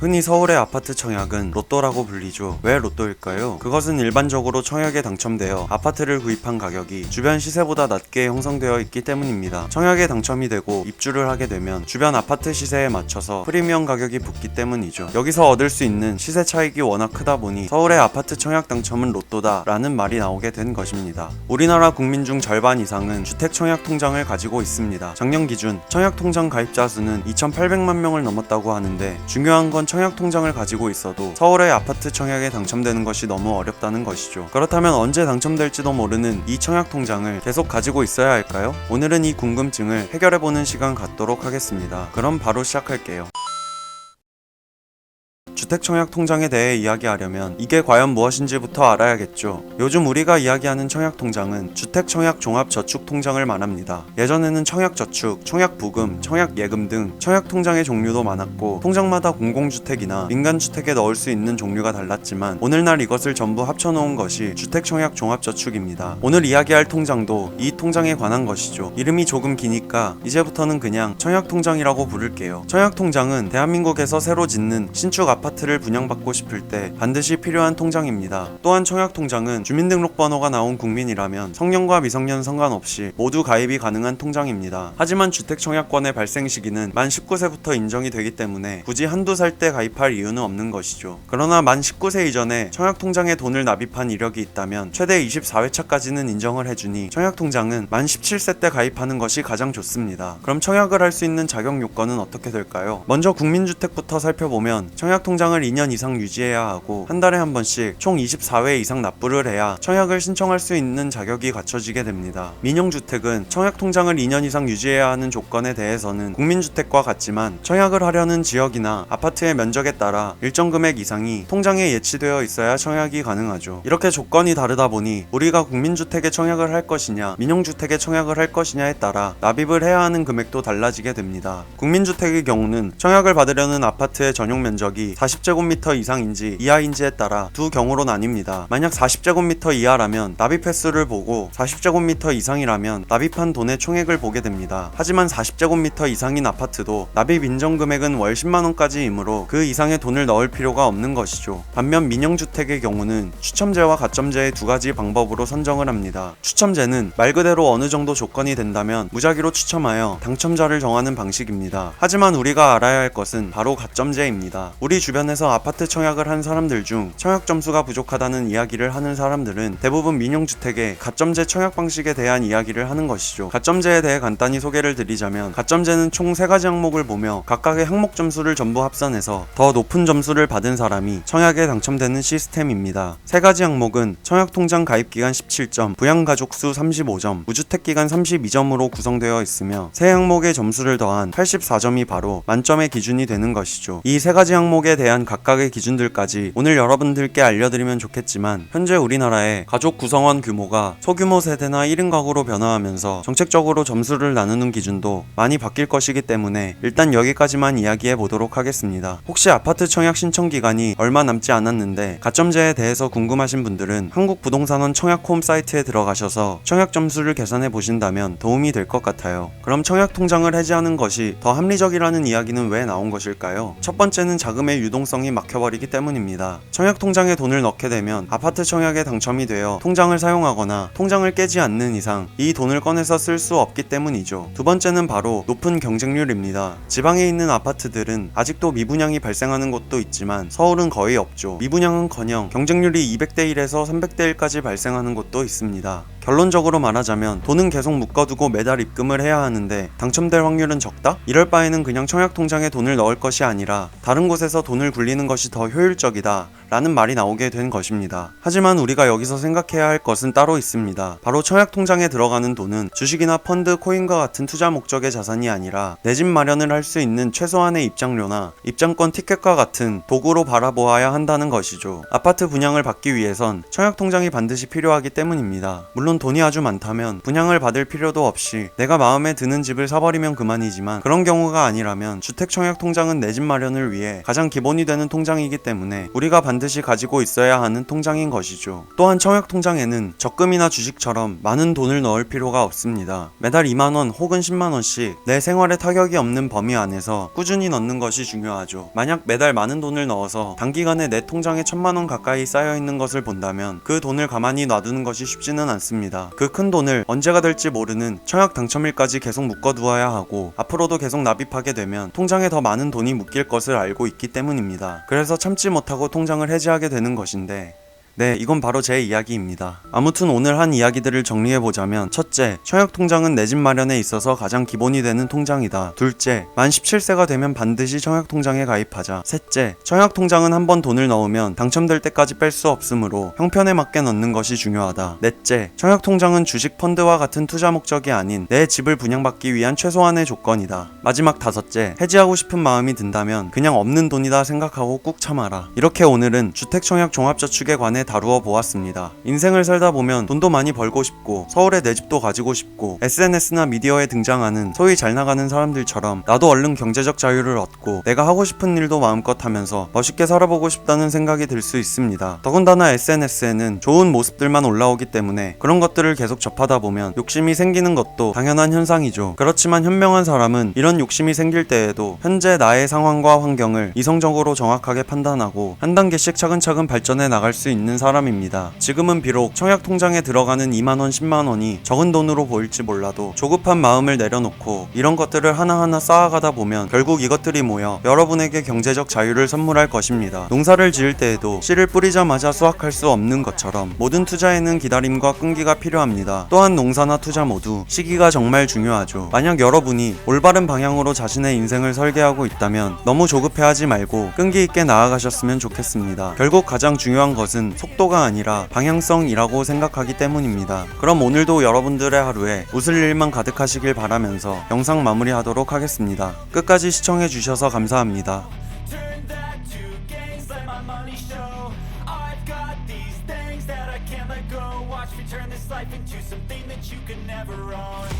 흔히 서울의 아파트 청약은 로또라고 불리죠. 왜 로또일까요? 그것은 일반적으로 청약에 당첨되어 아파트를 구입한 가격이 주변 시세보다 낮게 형성되어 있기 때문입니다. 청약에 당첨이 되고 입주를 하게 되면 주변 아파트 시세에 맞춰서 프리미엄 가격이 붙기 때문이죠. 여기서 얻을 수 있는 시세 차익이 워낙 크다 보니 서울의 아파트 청약 당첨은 로또다 라는 말이 나오게 된 것입니다. 우리나라 국민 중 절반 이상은 주택 청약 통장을 가지고 있습니다. 작년 기준 청약 통장 가입자 수는 2,800만 명을 넘었다고 하는데, 중요한 건 청약 통장을 가지고 있어도 서울의 아파트 청약에 당첨되는 것이 너무 어렵다는 것이죠. 그렇다면 언제 당첨될지도 모르는 이 청약 통장을 계속 가지고 있어야 할까요? 오늘은 이 궁금증을 해결해보는 시간 갖도록 하겠습니다. 그럼 바로 시작할게요. 주택청약 통장에 대해 이야기하려면 이게 과연 무엇인지부터 알아야겠죠. 요즘 우리가 이야기하는 청약통장은 주택청약종합저축통장을 말합니다. 예전에는 청약저축, 청약부금, 청약예금 등 청약통장의 종류도 많았고, 통장마다 공공주택이나 민간주택에 넣을 수 있는 종류가 달랐지만 오늘날 이것을 전부 합쳐놓은 것이 주택청약종합저축입니다. 오늘 이야기할 통장도 이 통장에 관한 것이죠. 이름이 조금 기니까 이제부터는 그냥 청약통장이라고 부를게요. 청약통장은 대한민국에서 새로 짓는 신축 아파트를 분양받고 싶을 때 반드시 필요한 통장입니다. 또한 청약통장은 주민등록번호가 나온 국민이라면 성년과 미성년 상관없이 모두 가입이 가능한 통장입니다. 하지만 주택청약권의 발생 시기는 만 19세부터 인정이 되기 때문에 굳이 한두 살 때 가입할 이유는 없는 것이죠. 그러나 만 19세 이전에 청약통장에 돈을 납입한 이력이 있다면 최대 24회차까지는 인정을 해주니 청약통장은 만 17세 때 가입하는 것이 가장 좋습니다. 그럼 청약을 할 수 있는 자격 요건은 어떻게 될까요? 먼저 국민주택부터 살펴보면 청약통장을 2년 이상 유지해야 하고 한 달에 한 번씩 총 24회 이상 납부를 해야 청약을 신청할 수 있는 자격이 갖춰지게 됩니다. 민영주택은 청약통장을 2년 이상 유지해야 하는 조건에 대해서는 국민주택과 같지만 청약을 하려는 지역이나 아파트의 면적에 따라 일정 금액 이상이 통장에 예치되어 있어야 청약이 가능하죠. 이렇게 조건이 다르다 보니 우리가 국민주택에 청약을 할 것이냐 민영주택에 청약을 할 것이냐에 따라 납입을 해야 하는 금액도 달라지게 됩니다. 국민주택의 경우는 청약을 받으려는 아파트의 전용 면적이 40제곱미터 이상인지 이하인지에 따라 두 경우로 나뉩니다. 만약 40제곱미터 이하라면 납입 횟수를 보고 40제곱미터 이상이라면 납입한 돈의 총액을 보게 됩니다. 하지만 40제곱미터 이상인 아파트도 납입 인정 금액은 월 10만원까지이므로 그 이상의 돈을 넣을 필요가 없는 것이죠. 반면 민영주택의 경우는 추첨제와 가점제의 두 가지 방법으로 선정을 합니다. 추첨제는 말 그대로 어느 정도 조건이 된다면 무작위로 추첨하여 당첨자를 정하는 방식입니다. 하지만 우리가 알아야 할 것은 바로 가점제입니다. 우리 주변에서 아파트 청약을 한 사람들 중 청약 점수가 부족하다는 이야기를 하는 사람들은 대부분 민영주택의 가점제 청약 방식에 대한 이야기를 하는 것이죠. 가점제에 대해 간단히 소개를 드리자면, 가점제는 총 3가지 항목을 보며 각각의 항목 점수를 전부 합산해서 더 높은 점수를 받은 사람이 청약에 당첨되는 시스템입니다. 3가지 항목은 청약통장 가입기간 17점, 부양가족수 35점, 무주택기간 32점으로 구성되어 있으며 세 항목의 점수를 더한 84점이 바로 만점의 기준이 되는 것이죠. 이 3가지 항목에 대한 각각의 기준들까지 오늘 여러분들께 알려드리면 좋겠지만, 현재 우리나라의 가족 구성원 규모가 소규모 세대나 1인 가구로 변화하면서 정책적으로 점수를 나누는 기준도 많이 바뀔 것이기 때문에 일단 여기까지만 이야기해 보도록 하겠습니다. 혹시 아파트 청약 신청 기간이 얼마 남지 않았는데 가점제에 대해서 궁금하신 분들은 한국부동산원 청약홈 사이트에 들어가셔서 청약 점수를 계산해 보신다면 도움이 될 것 같아요. 그럼 청약 통장을 해지하는 것이 더 합리적이라는 이야기는 왜 나온 것일까요? 첫 번째는 자금의 유동성이 막혀버리기 때문입니다. 청약 통장에 돈을 넣게 되면 아파트 청약에 당첨이 되어 통장을 사용하거나 통장을 깨지 않는 이상 이 돈을 꺼내서 쓸 수 없기 때문이죠. 두 번째는 바로 높은 경쟁률입니다. 지방에 있는 아파트들은 아직도 미분양이 발생하는 곳도 있지만 서울은 거의 없죠. 미분양은커녕 경쟁률이 200대 1에서 300대 1까지 발생하는 곳도 있습니다. 결론적으로 말하자면 돈은 계속 묶어두고 매달 입금을 해야 하는데 당첨될 확률은 적다? 이럴 바에는 그냥 청약통장에 돈을 넣을 것이 아니라 다른 곳에서 돈을 굴리는 것이 더 효율적이다 라는 말이 나오게 된 것입니다. 하지만 우리가 여기서 생각해야 할 것은 따로 있습니다. 바로 청약통장에 들어가는 돈은 주식이나 펀드, 코인과 같은 투자 목적의 자산이 아니라 내 집 마련을 할 수 있는 최소한의 입장료나 입장권 티켓과 같은 도구로 바라보아야 한다는 것이죠. 아파트 분양을 받기 위해선 청약통장이 반드시 필요하기 때문입니다. 물론 물론 돈이 아주 많다면 분양을 받을 필요도 없이 내가 마음에 드는 집을 사버리면 그만이지만 그런 경우가 아니라면 주택청약통장은 내 집 마련을 위해 가장 기본이 되는 통장이기 때문에 우리가 반드시 가지고 있어야 하는 통장인 것이죠. 또한 청약통장에는 적금이나 주식처럼 많은 돈을 넣을 필요가 없습니다. 매달 2만원 혹은 10만원씩 내 생활에 타격이 없는 범위 안에서 꾸준히 넣는 것이 중요하죠. 만약 매달 많은 돈을 넣어서 단기간에 내 통장에 1000만원 가까이 쌓여있는 것을 본다면 그 돈을 가만히 놔두는 것이 쉽지는 않습니다. 그 큰 돈을 언제가 될지 모르는 청약 당첨일까지 계속 묶어두어야 하고 앞으로도 계속 납입하게 되면 통장에 더 많은 돈이 묶일 것을 알고 있기 때문입니다. 그래서 참지 못하고 통장을 해지하게 되는 것인데 네, 이건 바로 제 이야기입니다. 아무튼 오늘 한 이야기들을 정리해보자면 첫째, 청약통장은 내 집 마련에 있어서 가장 기본이 되는 통장이다. 둘째, 만 17세가 되면 반드시 청약통장에 가입하자. 셋째, 청약통장은 한번 돈을 넣으면 당첨될 때까지 뺄 수 없으므로 형편에 맞게 넣는 것이 중요하다. 넷째, 청약통장은 주식 펀드와 같은 투자 목적이 아닌 내 집을 분양받기 위한 최소한의 조건이다. 마지막 다섯째, 해지하고 싶은 마음이 든다면 그냥 없는 돈이다 생각하고 꾹 참아라. 이렇게 오늘은 주택청약 종합저축에 관해 다루어 보았습니다. 인생을 살다 보면 돈도 많이 벌고 싶고 서울에 내 집도 가지고 싶고 SNS나 미디어에 등장하는 소위 잘 나가는 사람들처럼 나도 얼른 경제적 자유를 얻고 내가 하고 싶은 일도 마음껏 하면서 멋있게 살아보고 싶다는 생각이 들 수 있습니다. 더군다나 SNS에는 좋은 모습들만 올라오기 때문에 그런 것들을 계속 접하다 보면 욕심이 생기는 것도 당연한 현상이죠. 그렇지만 현명한 사람은 이런 욕심이 생길 때에도 현재 나의 상황과 환경을 이성적으로 정확하게 판단하고 한 단계씩 차근차근 발전해 나갈 수 있는 사람입니다. 지금은 비록 청약통장에 들어가는 2만원, 10만원이 적은 돈으로 보일지 몰라도 조급한 마음을 내려놓고 이런 것들을 하나하나 쌓아가다 보면 결국 이것들이 모여 여러분에게 경제적 자유를 선물할 것입니다. 농사를 지을 때에도 씨를 뿌리자마자 수확할 수 없는 것처럼 모든 투자에는 기다림과 끈기가 필요합니다. 또한 농사나 투자 모두 시기가 정말 중요하죠. 만약 여러분이 올바른 방향으로 자신의 인생을 설계하고 있다면 너무 조급해하지 말고 끈기 있게 나아가셨으면 좋겠습니다. 결국 가장 중요한 것은 속도가 아니라 방향성이라고 생각하기 때문입니다. 그럼 오늘도 여러분들의 하루에 웃을 일만 가득하시길 바라면서 영상 마무리하도록 하겠습니다. 끝까지 시청해주셔서 감사합니다. Turn that to gains, let my money show. I've got these things that I can't let go. Watch me turn this life into something that you could never own.